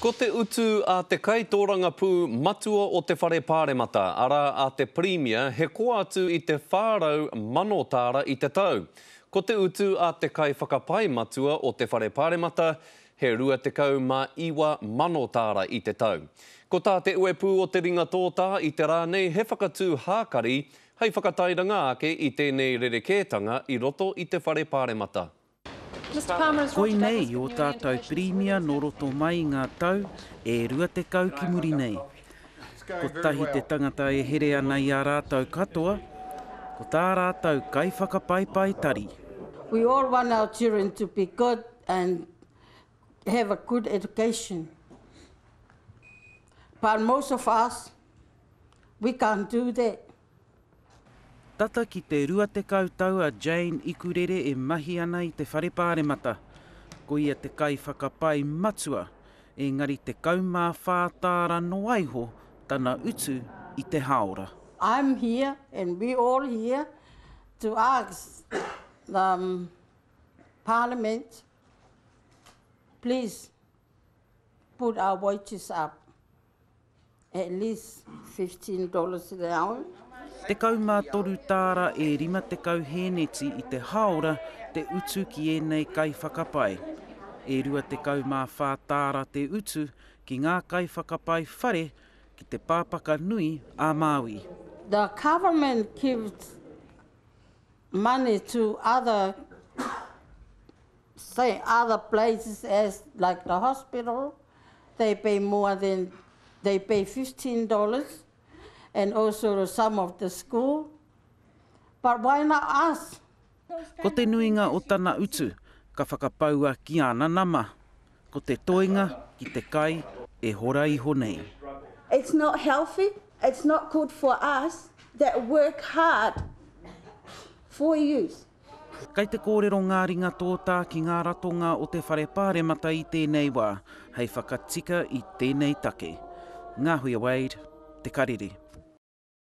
Ko te utu a te kaitōranga pū matua o te whare pāremata, ara a te Premier he koa atu i te whārau manotāra i te tau. Ko te utu a te kai whakapai matua o te whare pāremata, he rua te kau ma iwa manotāra i te tau. Ko tā te uepū o te ringa tōtā i te rā nei he whakatū hākari, hei whakatairanga ake i tēnei rerekētanga i roto i te whare pāremata. Koe nei o tātou Premier no roto mai ngā tau e rua te kau ki muri nei. Ko tahi te tangata e here ana i a rātou katoa, ko tā rātou kai whakapaipai tari. We all want our children to be good and have a good education. But most of us, we can't do that. Tata ki te rua te kautau a Jane Ikurere e mahi ana i te whare pāremata. Ko ia te kai whakapai matua, engari te kaumā whātāra no aiho tana utu i te haora. I'm here and we all here to ask the Parliament, please put our wages up at least $15 an hour. Te kaumā toru tāra e rima te kau hēneti i te haora te utu ki ēnei kai whakapai. E rua te kaumā whātāra te utu ki ngā kai whakapai whare ki te pāpaka nui a Māui. The government gives money to other places as like the hospital. They pay more than, they pay $15. And also some of the school. But why not us? Ko te nuinga o tana utu, ka whakapaua ki ana nama. Ko te toinga ki te kai e hora iho nei. It's not healthy, it's not good for us that work hard for youth. Kei te kōrero ngā ringa tōtā ki ngā ratonga o te whare pāremata i tēnei wā, hei whakatika i tēnei take. Ngā hui Wade, te karere.